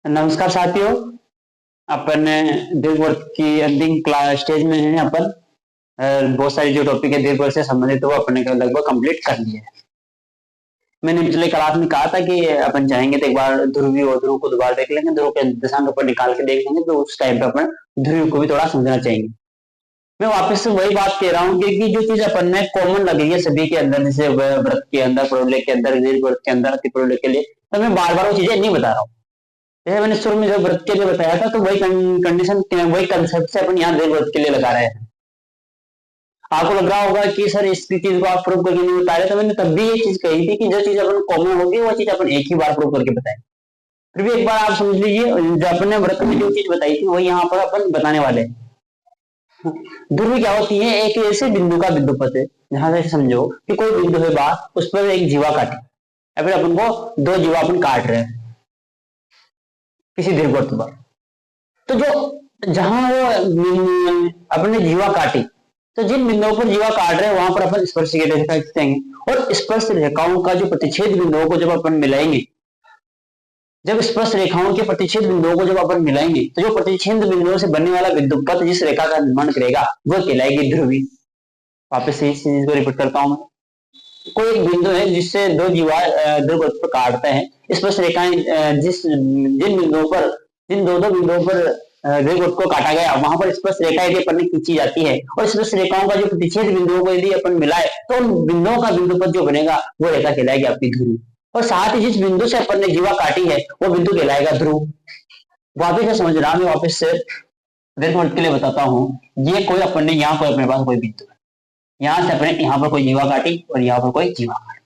नमस्कार साथियों। अपन दीर्घवृत्त की अंतिम क्लास स्टेज में हैं। अपन बहुत सारी जो टॉपिक है दीर्घवृत्त से संबंधित वो अपने को लगभग कंप्लीट कर लिए है। मैंने पिछले क्लास में कहा था कि अपन चाहेंगे तो एक बार ध्रुवी और ध्रुव को दोबारा देख लेंगे, ध्रुव के दिशांक अपन निकाल के देख लेंगे, तो उस टाइम पे अपन ध्रुवी को भी थोड़ा समझना चाहिए। मैं वापस से वही बात कह रहा हूँ कि जो चीज अपन में कॉमन लग रही है सभी के अंदर, जैसे वृत्त के अंदर, प्रोलेग के अंदर, दीर्घवृत्त के अंदर, अतिप्रोलेग के लिए, तो मैं बार बार वो चीजें नहीं बता रहा हूँ। जैसे मैंने शुरू में जो व्रत के लिए बताया था, तो वही कंडीशन, वही कंसेप्ट से अपन यहाँ दीर्घवृत्त के लिए लगा रहे हैं। आपको लग रहा होगा कि सर इस चीज को आप प्रूव करके नहीं बता रहे, तो मैंने तब भी ये चीज कही थी कि जो चीज अपन कॉमन होगी वो चीज अपन एक ही बार प्रूव करके बताएं। फिर भी एक बार आप समझ लीजिए, जो अपन ने व्रत में जो चीज बताई थी वही यहाँ पर अपन बताने वाले हैं। ध्रुवी क्या होती है? एक ऐसे बिंदु का बिंदुपत है जहां से समझो कि कोई बिंदु है बाहर, उस पर एक जीवा काटी, या फिर अपन को दो जीवा अपन काट रहे हैं किसी दीर्घवृत्त पर। तो जो जहां वो अपने जीवा काटी, तो जिन बिंदुओं पर जीवा काट रहे हैं वहां पर अपन स्पर्श रेखा खींचेंगे, और स्पर्श रेखाओं का जो प्रतिच्छेद बिंदुओं को जब अपन मिलाएंगे, जब स्पर्श रेखाओं के प्रतिच्छेद बिंदुओं को जब अपन मिलाएंगे, तो जो प्रतिच्छेद बिंदुओं से बनने वाला बिंदुपथ जिस रेखा का निर्माण करेगा वह कहलाएगी ध्रुवी। वापस से इस चीज को रिपीट करता हूं। कोई एक बिंदु है जिससे दो जीवा दीर्घवृत्त पर काटते हैं, स्पर्श रेखाएं जिन बिंदुओं पर, जिन दो बिंदुओं पर दीर्घवृत्त को काटा गया वहां पर स्पर्श रेखा यदि अपन खींची जाती है, और स्पर्श रेखाओं का जो प्रतिच्छेद बिंदुओं को यदि अपन मिलाए, तो उन बिंदुओं का बिंदुपथ जो बनेगा वो रेखा कहलाएगी आपकी ध्रुव। और साथ ही जिस बिंदु से अपन ने जीवा काटी है वो बिंदु कहलाएगा ध्रुव। वापिस से समझ रहा, मैं वापिस से दीर्घवृत्त के लिए बताता हूँ। ये कोई अपन ने यहाँ पर अपने पास कोई बिंदु है, यहाँ से अपने यहाँ पर कोई जीवा काटी और यहाँ पर कोई जीवा काटी,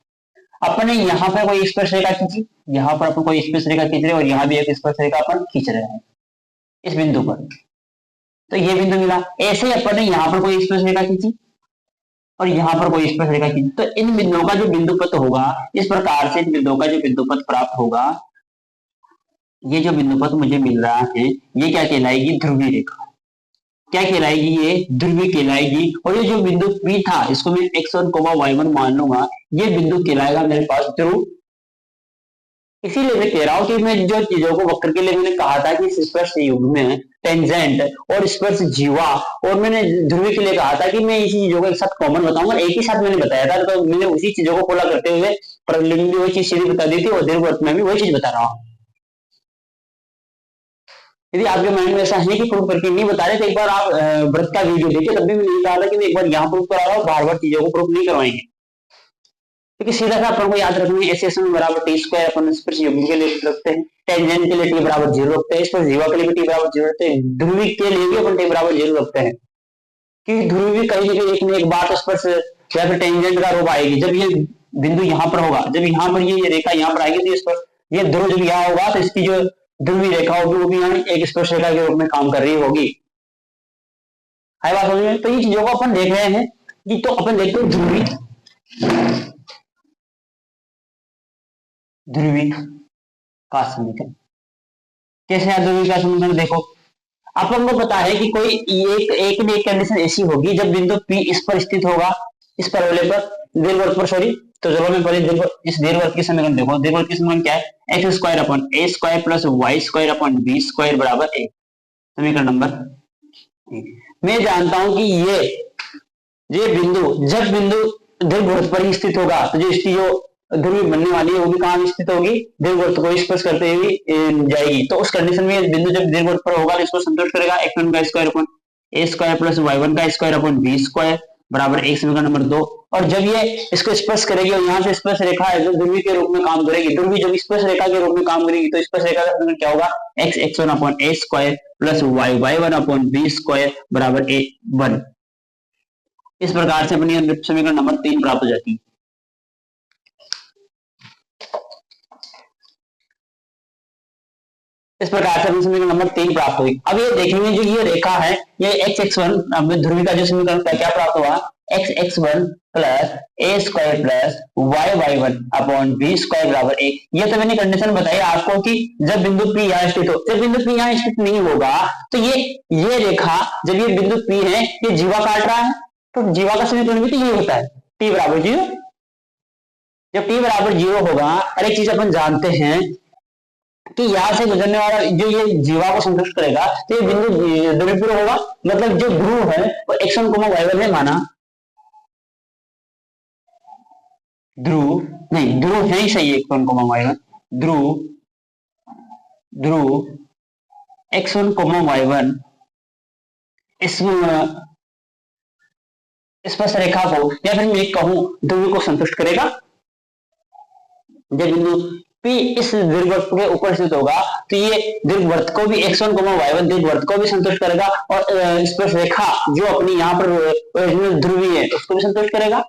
अपने यहाँ पर कोई स्पर्श रेखा खींची, यहाँ पर अपन कोई स्पर्श रेखा खींच रहे हैं, और यहाँ भी एक स्पर्श रेखा अपन खींच रहे हैं इस बिंदु पर, तो ये बिंदु मिला। ऐसे अपन ने यहाँ पर कोई स्पर्श रेखा खींची और यहाँ पर कोई स्पर्श रेखा खींची, तो इन बिंदुओं का जो बिंदुपथ होगा, इस प्रकार से इन बिंदुओं का जो बिंदुपथ प्राप्त होगा, ये जो बिंदुपथ मुझे मिल रहा है ये क्या कहलाएगी? ध्रुवीय रेखा। क्या कहलाएगी? ये ध्रुवी कहलाएगी। और ये जो बिंदु P था इसको मैं x1, y1 मान लूंगा, ये बिंदु कहलाएगा मेरे पास ध्रुव। इसीलिए मैं कह रहा हूं कि मैं जो चीजों को वक्र के लिए मैंने कहा था कि स्पर्श युग्म में टेंजेंट और स्पर्श जीवा, और मैंने ध्रुवी के लिए कहा था कि मैं इसी चीजों को एक साथ कॉमन बताऊंगा, एक ही साथ मैंने बताया था, तो मैंने उसी चीजों को फॉलो करते हुए प्रलेग में भी वही चीज सीधी बता दी थी और दीर्घवृत्त में भी वही चीज बता रहा हूँ। यदि आपके माइंड में ऐसा है कि प्रूफ करके नहीं बता रहे, तो एक बार आप व्रत का वीडियो देखिए, तब भी मैंने कहा था कि मैं एक बार यहाँ प्रूफ करा रहा हूँ, बार बार चीजों को प्रूफ नहीं करवाएंगे, क्योंकि सीधा सा अपन को याद रखना है। एस बराबर टी स्क्वायर अपन स्पर्श युग्म के लिए रखते हैं, टेंजेंट के लिए टी बराबर 0 रखते हैं, स्पर्श जीवा के लिए भी टी बराबर 0 रखते हैं, ध्रुवी के लिए भी अपन टी बराबर 0 रखते हैं, क्योंकि ध्रुवी कहीं ना कहीं एक न एक बार स्पर्श या फिर टेंजेंट का रूप आएगी। जब ये बिंदु यहाँ पर होगा, जब यहाँ पर ये रेखा यहाँ पर आएगी, तो ये ध्रुव जब यहाँ होगा तो इसकी जो ध्रुवी रेखा होगी वो भी यहाँ एक स्पर्श रेखा के रूप में काम कर रही होगी। है बात समझ में? तो ये चीजों को अपन देख रहे हैं कि, तो अपन देखते हैं ध्रुवी का समीकरण कैसे है। ध्रुवी का समीकरण देखो, अपन को पता है कि कोई एक न एक कंडीशन ऐसी होगी जब बिंदु P इस पर स्थित होगा, इस पर दीर्घवृत्त पर, सॉरी। तो चलो मैं पहले इस दीर्घवृत्त की समीकरण देखो। दीर्घवृत्त की समीकरण क्या है? X square upon a square plus y square upon b square बराबर ए। समीकरण नंबर, मैं जानता हूं कि ये बिंदु, जब बिंदु दीर्घवृत्त पर ही स्थित होगा, तो जो इसकी जो ध्रुवी बनने वाली है वो भी कहां स्थित होगी? दीर्घवृत्त को स्पर्श करते हुए जाएगी। तो उस कंडीशन में बिंदु जब दीर्घवृत्त पर होगा तो इसको संतुष्ट करेगा। x1 का square upon a square plus y1 का स्क्वायर अपन बी स्क्वायर बराबर एक। समीकरण नंबर 2। और जब ये इसको स्पर्श करेगी और यहाँ से स्पर्श रेखा है जो ध्रुवी के रूप में काम करेगी, ध्रुवी जब स्पर्श रेखा के रूप में काम करेगी तो स्पर्श रेखा का समीकरण क्या होगा? x1 upon a square plus y1 upon b square बराबर ए 1। इस प्रकार से अपनी समीकरण नंबर 3 प्राप्त हो जाती है। इस प्रकार से समीकरण नंबर 3 प्राप्त हुई। अब ये देखेंगे जो ये रेखा है, ये x1 ध्रुवी का जो समीकरण क्या प्राप्त हुआ? x1 plus a square plus y1 upon b square बराबर ए। ये तो मैंने कंडीशन बताई आपको कि जब बिंदु P यहाँ स्थित हो, जब बिंदु P यहाँ स्थित नहीं होगा तो ये रेखा, जब ये बिंदु P है ये जीवा काट रहा है, तो जीवा का समीकरण भी तो ये होता है, t बराबर 0। जब t बराबर 0 होगा, और एक चीज अपन जानते हैं कि यहाँ से गुजरने वाला जो ये जीवा को संतुष्ट करेगा, तो ये बिंदु ध्रुवीपूर्ण होगा। मतलब जो ध्रुव है वो x1, y1 है माना। ध्रुव नहीं, ध्रुव है ही सही x1, y1। ध्रुव ध्रुव x1, y1 इस स्पर्श रेखा को, या फिर मैं कहूं ध्रुव को संतुष्ट करेगा। जब बिंदु P इस दीर्घवृत्त के ऊपर स्थित होगा तो ये दीर्घवृत्त को भी x1, y1 दीर्घवृत्त को भी संतुष्ट करेगा, और स्पर्श रेखा जो अपनी यहाँ पर ओरिजिनल ध्रुवी है उसको भी संतुष्ट करेगा।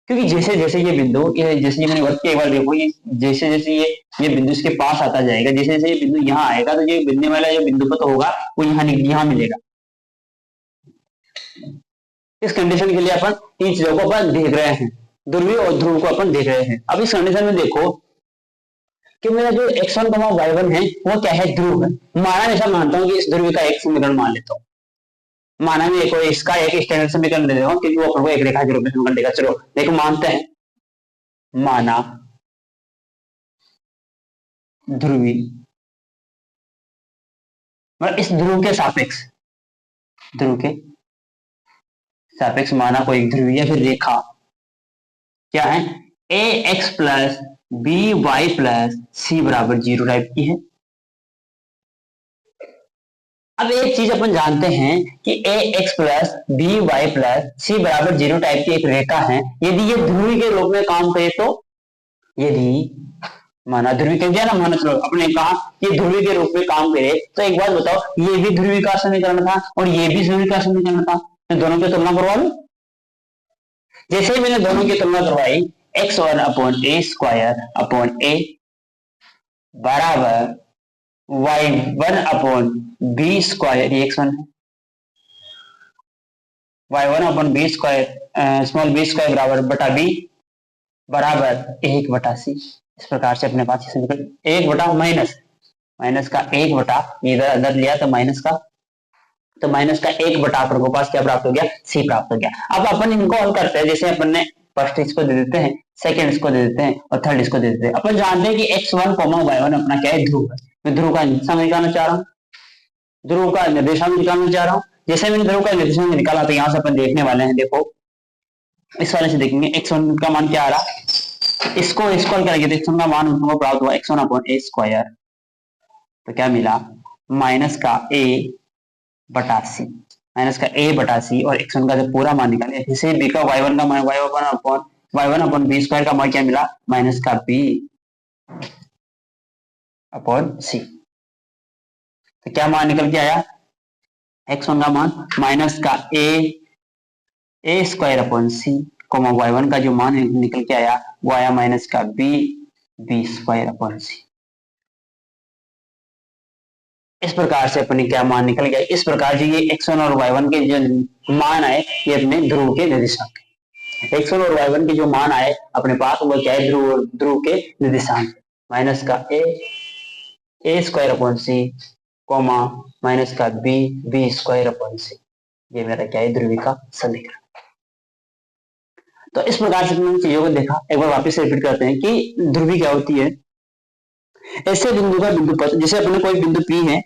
क्योंकि जैसे जैसे ये बिंदु, जैसे मैंने वर्त के एक बार देखो, ये जैसे जैसे ये बिंदु इसके पास आता जाएगा, जैसे जैसे ये बिंदु यहाँ आएगा तो ये बिंदु वाला जो बिंदुपत होगा वो यहाँ मिलेगा। इस कंडीशन के लिए अपन इन चीजों को अपन देख रहे हैं, ध्रुवी और ध्रुव को अपन देख रहे हैं। अब इस कंडीशन में देखो कि मेरा जो x1, y1 है वो क्या है, ध्रुव है। माना ऐसा मानता हूँ कि इस ध्रुवी का एक समीकरण मान लेता हूँ। माना मैं इसका एक स्टैंडर्ड समीकरण दे रहा हूँ क्योंकि वो अपन को एक रेखा के रूप में समीकरण देगा। चलो देखो मानते हैं, माना ध्रुवी, मतलब इस ध्रुव के सापेक्ष, ध्रुव के सापेक्ष माना कोई ध्रुवी या फिर रेखा क्या है, a x plus b y plus c बराबर 0 टाइप की है। अब एक चीज अपन जानते हैं कि a x plus b y plus c बराबर 0 टाइप की एक रेखा है। यदि ये ध्रुवी के रूप में काम करे तो, यदि माना ध्रुवी कह दिया ना, माना चलो अपने कहा ये ध्रुवी के रूप में काम करे, तो एक बात बताओ, ये भी ध्रुवी का समीकरण था और ये भी ध्रुवी का समीकरण था, मैं दोनों की तुलना करवा लू। जैसे ही मैंने दोनों की तुलना करवाई, x1/a² बराबर y1/b², ये x1 है, y1/b² स्मॉल b² बराबर बटा b बराबर 1/c। इस प्रकार से अपने पास समीकरण 1 माइनस का 1 इधर अंदर लिया तो माइनस का 1 अपने को पास क्या प्राप्त हो गया, c प्राप्त हो गया। अब अपन इनको हल करते हैं, जैसे अपन ने फर्स्ट इसको दे देते हैं, सेकंड इसको दे देते हैं और थर्ड इसको दे देते हैं। अपन जानते हैं कि x1, y1 अपना क्या है, ध्रुव है। मैं ध्रुव का निर्देशांक निकालना चाह रहा हूँ, ध्रुव का निर्देशांक निकालना चाह रहा हूँ। जैसे मैंने ध्रुव का निर्देशांक निकाला तो यहाँ से अपन देखने वाले हैं, देखो इस वाले से देखेंगे x1 का मान क्या आ रहा, इसको करेंगे तो x1 का मान हमको प्राप्त हुआ x1/a², तो क्या मिला, माइनस का a/c, और x1 का जब पूरा मान निकाले, जैसे b का y1 का मान y1/b² का मान क्या मिला, माइनस का b/c। तो क्या मान निकल के आया, x1 का मान माइनस का a² c, y1 का जो मान निकल के आया वो आया माइनस का b² c। इस प्रकार से अपने क्या मान निकल गया। इस प्रकार से ये x1 और y1 के जो मान आए ये अपने ध्रुव के निर्देशांक है। x1 और y1 के जो मान आए अपने पास वो क्या है, ध्रुव के निर्देशांक, माइनस का a² कॉमा माइनस का b² ये मेरा क्या है, ध्रुवी का समीकरण। तो इस प्रकार से हमने चीजों को देखा। एक बार वापस से रिपीट करते हैं कि ध्रुवी क्या होती है। ऐसे बिंदु का बिंदुपथ, जैसे अपने कोई बिंदु P है,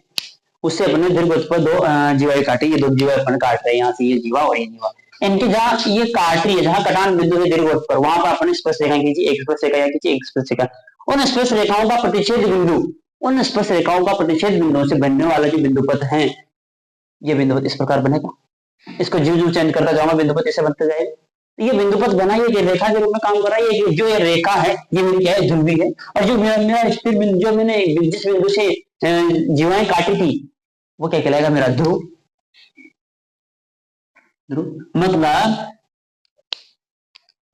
उससे अपने दीर्घवृत्त पर 2 जीवाएं काटी, ये 2 जीवाएं अपन काट रहे हैं, यहाँ से ये जीवा और ये जीवा, इनकी जहाँ ये काट रही है, जहाँ कटान बिंदु है दीर्घवृत्त पर, वहां पर अपन स्पर्श रेखा खींची, एक स्पर्श रेखा खींची, एक स्पर्श रेखा। उन स्पर्श रेखाओं का प्रतिच्छेद बिंदु, उन स्पर्श रेखाओं का प्रतिच्छेद बिंदुओं से बनने वाला जो बिंदुपथ है, ये बिंदुपथ इस प्रकार बनेगा। इसको जीव जीव चेंज करता जाऊंगा, बिंदुपथ ऐसे बनते जाएगा। ये बिंदुपथ बना, ये रेखा के रूप में काम कर रहा है। ये जो ये रेखा है ये मेरी क्या है, ध्रुवी है। और जो मेरा स्थिर बिंदु, जो मैंने जिस बिंदु से जीवाएं काटी थी वो क्या कहलाएगा, मेरा ध्रुव। मतलब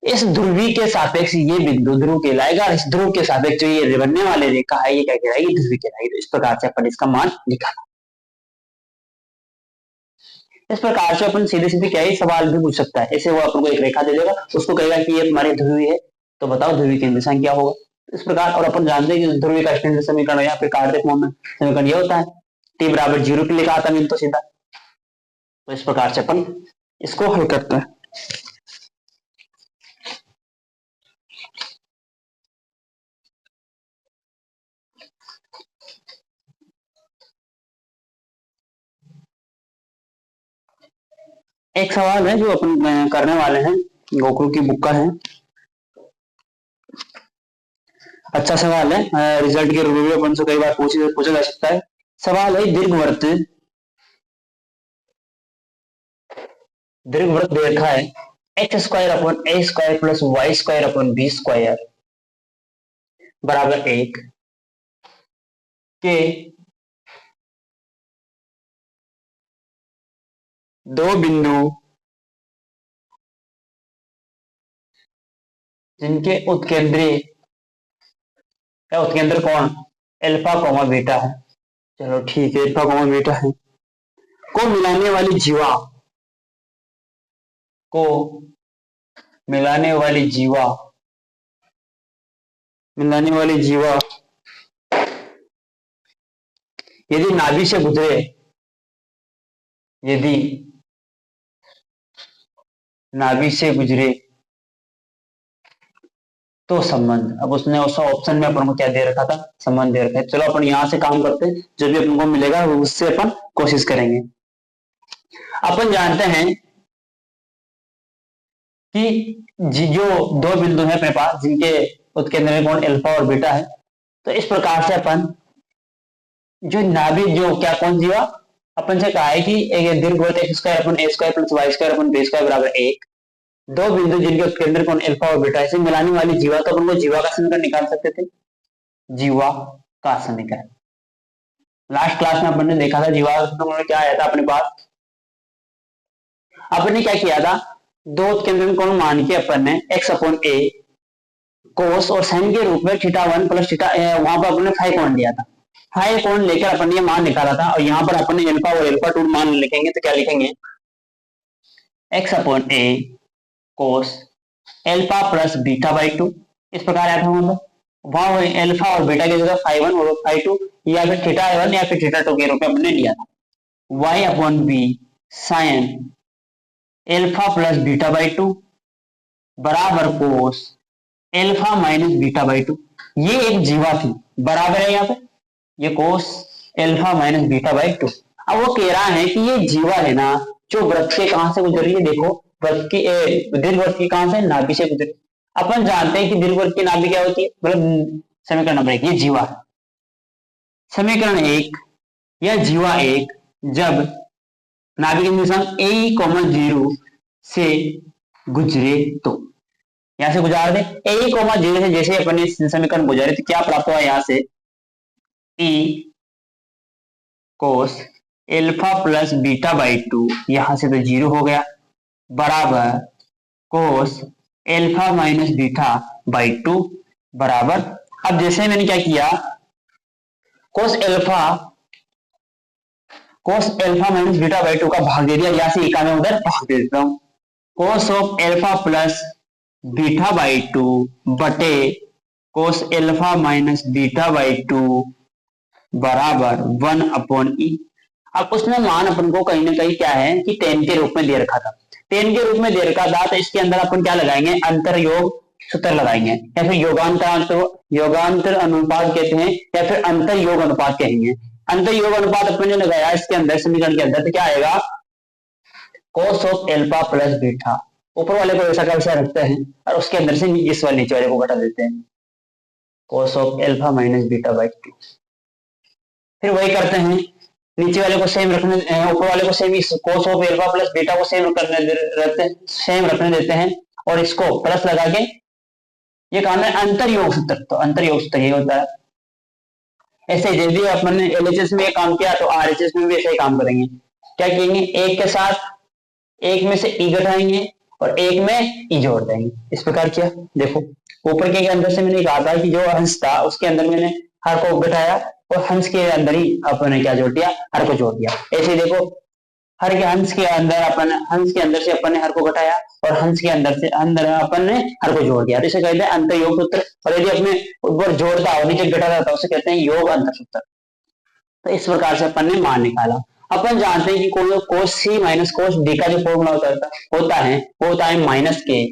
इस ध्रुवी के सापेक्ष ये बिंदु ध्रुव कहलाएगा, और इस ध्रुव के सापेक्ष जो ये बनने वाले रेखा है ये क्या कहलाएगी, ध्रुवी कहलाएगी। तो इस प्रकार से अपन इसका मान निकाला। इस प्रकार से अपन सीधे सीधे क्या ही सवाल भी पूछ सकता है। ऐसे वो अपन को एक रेखा दे देगा, उसको कहेगा कि ये तुम्हारी ध्रुवी है, तो बताओ ध्रुवी की निर्देशांक क्या होगा। इस प्रकार, और अपन जानते हैं कि ध्रुवी का स्टैंडर्ड समीकरण या फिर कार्डिक फॉर्म में समीकरण ये होता है, t=0 पे लिखा था मैंने तो सीधा। तो इस प्रकार से अपन इसको हल करते हैं। एक सवाल है जो अपन करने वाले हैं, गोकुल की बुक का है। अच्छा सवाल है, रिजल्ट के रिव्यू अपन से कई बार पूछा जा सकता है। सवाल है, दीर्घवृत्त दे रखा है x square upon a square plus y square upon b square बराबर 1 के दो बिंदु जिनके उत्केंद्र कोण अल्फा कोमा बीटा है। चलो ठीक है, अल्फा कोमा बीटा है। को मिलाने वाली जीवा को मिलाने वाली जीवा मिलाने वाली जीवा यदि नाभि से गुजरे यदि नाभि से गुजरे तो संबंध। अब उसने उस ऑप्शन में अपन को क्या दे रखा था, संबंध दे रखा है। चलो अपन यहां से काम करते हैं, जो भी अपन को मिलेगा उससे अपन कोशिश करेंगे। अपन जानते हैं कि जो दो बिंदु है अपने पास जिनके उत्केंद्र में कोण अल्फा और बीटा है, तो इस प्रकार से अपन जो नाभि जो क्या कौन जीवा अपन से कहा है कि एक दीर्घवृत्त x square upon a square plus y square upon b square बराबर 1, दो बिंदु जिनके उत्केंद्र कोण अल्फा और बीटा से मिलाने वाली जीवा, तो अपन को जीवा का समीकरण निकाल सकते थे। जीवा का समीकरण लास्ट क्लास में अपन ने देखा था। जीवा का समीकरण क्या आया था अपने पास, अपन ने क्या किया था, दो उत्केंद्र कोण मान के अपन ने एक्स अपॉन ए कोस और साइन के रूप में थीटा 1 प्लस थीटा वहां पर अपन ने फाई कोण लिया था। फाई कोण लेकर अपन ने ये मान निकाला था, और यहाँ पर अपन ने अल्फा और अल्फा 2 मान लिखेंगे तो क्या लिखेंगे, x upon A cos alpha plus beta by 2। इस प्रकार आया था वहां अल्फा और बीटा की जगह फाई 1 और फाई 2 या फिर थीटा 1 या फिर थीटा 2 के रूप में हमने लिया था। Y upon B sine alpha plus beta by 2 बराबर cos alpha minus beta by 2। ये एक जीवा थी, बराबर है यहाँ पे ये कोस अल्फा माइनस बीटा बाई 2। अब वो कह रहा है कि ये जीवा है ना, जो वृत्त के कहां से गुजर रही है, देखो वृत्त की दीर्घवृत्त की कहां से, नाभि से गुजर। अपन जानते हैं कि दीर्घवृत्त की नाभि क्या होती है, मतलब समीकरण नंबर 1 ये जीवा है। समीकरण 1 या जीवा 1 जब नाभि के दिशांक a, 0 से गुजरे तो यहां से गुजार दे a, 0 से जैसे अपन ने समीकरण गुजारे तो क्या प्राप्त हुआ, यहां से e cos alpha plus beta by 2 यहां से तो 0 हो गया बराबर cos alpha minus beta by 2 बराबर। अब जैसे मैंने क्या किया, कोस अल्फा माइनस बीटा बाई 2 का भाग दे दिया, यहां से एक मैं उधर भाग दे देता हूं। Cos of alpha plus beta by 2 बटे कोस अल्फा माइनस बीटा बाई 2 बराबर 1 अपॉन ई। अब उसने मान अपन को कहीं ना कहीं क्या है कि टेन के रूप में दे रखा था, टेन के रूप में दे रखा था, तो इसके अंदर अपन क्या लगाएंगे, अंतर योग सूत्र लगाएंगे, या फिर योगांतर अनुपात कहते हैं, या फिर अंतर योग अनुपात कहेंगे। अंतर योग अनुपात अपन ने लगाया इसके अंदर समीकरण के अंदर, तो क्या आएगा, cos of alpha plus beta, ऊपर वाले को ऐसा का वैसा रखते हैं और उसके अंदर से इस वाले नीचे वाले को घटा देते हैं, cos of alpha minus beta by 2। फिर वही करते हैं, नीचे वाले को सेम रखने, ऊपर वाले को same, cos of alpha plus beta को सेम रखने देते हैं और इसको प्लस लगा के ये काम है अंतर योग सूत्र। तो अंतर योग सूत्र ये होता है। ऐसे यदि अपन ने एलएचएस में काम किया तो आरएचएस में भी ऐसे ही काम करेंगे। क्या करेंगे, एक के साथ एक में से ई घटाएंगे और एक में ई जोड़ देंगे, इस प्रकार किया। देखो ऊपर के अंदर से मैंने कहा था कि जो हंस था उसके अंदर मैंने हर को घटाया और हंस के अंदर ही अपन ने क्या जोड़ दिया, हर को जोड़ दिया। ऐसे देखो हर के हंस के अंदर से अपन ने हर को घटाया और हंस के अंदर अपन ने हर को जोड़ दिया, तो इसे कहते हैं अंतर योग सूत्र। और यदि अपने ऊपर जोड़ता और नीचे घटाता था उसे कहते हैं योग अंतर सूत्र। तो इस प्रकार से अपन ने मान निकाला। अपन जानते हैं कि कोस सी माइनस कोस डी का जो फॉर्मूला होता है वो होता है माइनस के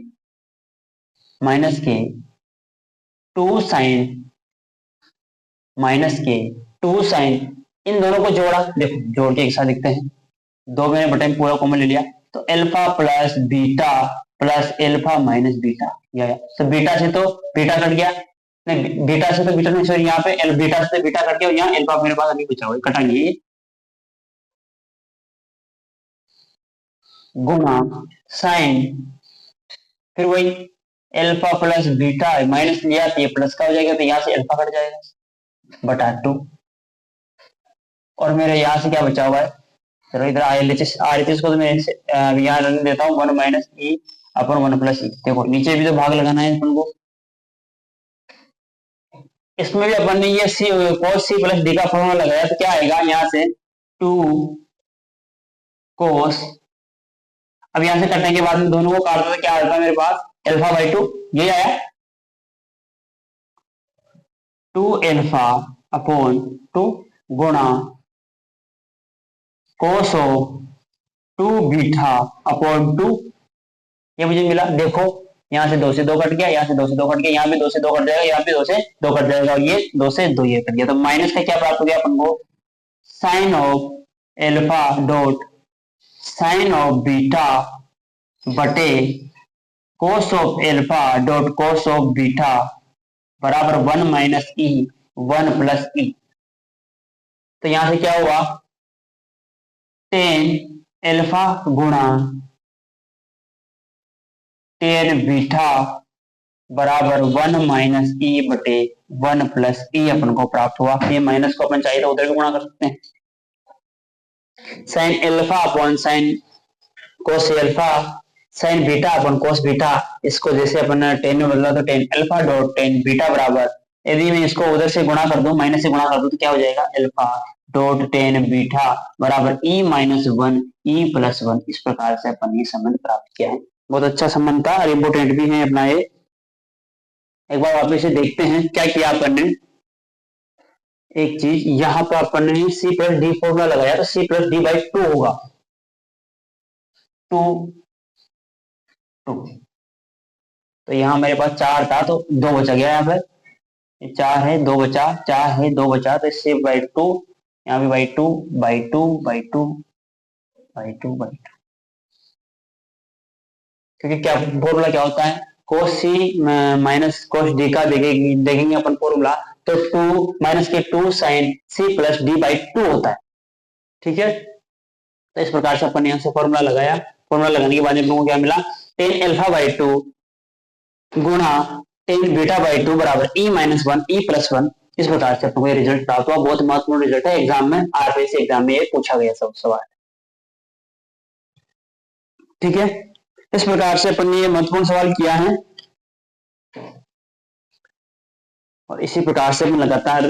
2 साइन इन दोनों को जोड़ा। देखो जोड़ के एक साथ लिखते हैं, 2 मैंने बटे पूरा कॉमन ले लिया, तो alpha plus beta plus alpha minus beta, तो बीटा से तो बीटा कट गया, नहीं बीटा से तो बीटा नहीं, सॉरी यहाँ पे बीटा से तो बीटा कट गया और यहाँ अल्फा मेरे पास अभी बचा हुआ कटा नहीं है, गुणा साइन, फिर वही अल्फा प्लस बीटा माइनस लिया तो ये प्लस का हो जाएगा, तो यहाँ से अल्फा कट जाएगा बटा 2, और मेरे यहाँ से क्या बचा हुआ है, चलो इधर RHS को तो मैं यहाँ रन देता हूँ 1 माइनस ई अपन 1 प्लस ई। देखो नीचे भी तो भाग लगाना है अपन को, इसमें भी अपन ने ये cos c प्लस डी का फॉर्मूला लगाया, तो क्या आएगा यहाँ से 2 cos, अब यहाँ से कटने के बाद में दोनों को काटता तो क्या आता है मेरे पास अल्फा बाई 2, ये आया 2 अल्फा अपॉन 2 गुणा cos ऑफ 2 बीटा अपॉन 2, ये मुझे मिला। देखो यहाँ से 2 से 2 कट गया, यहाँ से 2 से 2 कट गया, यहाँ भी 2 से 2 कट जाएगा, यहाँ भी 2 से 2 कट जाएगा, और ये 2 से 2 ये कट गया, तो माइनस का क्या प्राप्त हो गया अपन को, sine of alpha dot sine of beta बटे cos of alpha dot cos of beta बराबर 1 माइनस ई 1 प्लस ई। तो यहां से क्या हुआ, टेन एल्फा गुणा टेन बीटा बराबर 1 माइनस ई बटे 1 प्लस ई अपन को प्राप्त हुआ। ये माइनस को अपन चाहिए तो उधर भी गुणा कर सकते हैं, sine alpha upon sine cos alpha sign beta upon cos beta, इसको जैसे अपन टेन में बदला तो tan alpha dot tan beta बराबर, यदि मैं इसको उधर से गुणा कर दूं माइनस से गुणा कर दूं तो क्या हो जाएगा, एल्फा डॉट टेन बीटा बराबर ई माइनस 1 ई प्लस 1। इस प्रकार से अपन ये संबंध प्राप्त किया है। बहुत अच्छा संबंध था और इम्पोर्टेंट भी है अपना ये। एक बार वापस से देखते हैं क्या किया अपन ने। एक चीज यहाँ पर अपन ने सी प्लस डी फॉर्मूला लगाया तो सी प्लस डी बाई 2 होगा, 2 तो यहाँ मेरे पास 4 था तो 2 बचा गया, यहाँ पर 4 है 2 बचा, 4 है 2 बचा, तो इससे बाई 2, यहाँ भी by 2 by 2 by 2 by 2 by 2, क्योंकि क्या फॉर्मूला क्या होता है, कोस सी माइनस कोस डी का देखेंगे अपन फॉर्मूला, तो 2 माइनस के 2 sine C plus D by 2 होता है। ठीक है, तो इस प्रकार से अपन यहाँ से फॉर्मूला लगाया। फॉर्मूला लगाने के बाद हम लोगों को क्या मिला, टेन एल्फा बाई 2 गुणा टेन बीटा बाई 2 बराबर ई माइनस 1 ई प्लस 1। इस प्रकार से आपको ये रिजल्ट प्राप्त हुआ। बहुत महत्वपूर्ण रिजल्ट है, एग्जाम में RPSC एग्जाम में ये पूछा गया सब सवाल। ठीक है, इस प्रकार से अपन ने ये महत्वपूर्ण सवाल किया है और इसी प्रकार से हम लगातार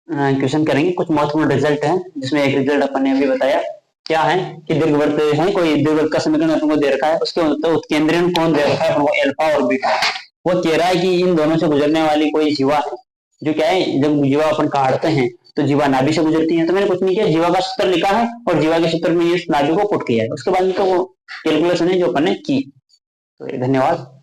क्वेश्चन करेंगे। कुछ महत्वपूर्ण रिजल्ट है जिसमें एक रिजल्ट अपन ने अभी बताया क्या है कि दीर्घवृत्त है, कोई दीर्घवृत्त का समीकरण अपन को दे रखा है, उसके उत्केंद्रीय कोण दे रखा है अपन को अल्फा और बीटा। वो कह रहा है कि इन दोनों से गुजरने वाली कोई जीवा है, जो क्या है जब जीवा अपन काटते हैं तो जीवा नाभि से गुजरती है। तो मैंने कुछ नहीं किया, जीवा का सूत्र लिखा है और जीवा के सूत्र में इस नाभि को पुट किया है, उसके बाद में तो वो कैलकुलेशन है जो अपन ने की। तो धन्यवाद।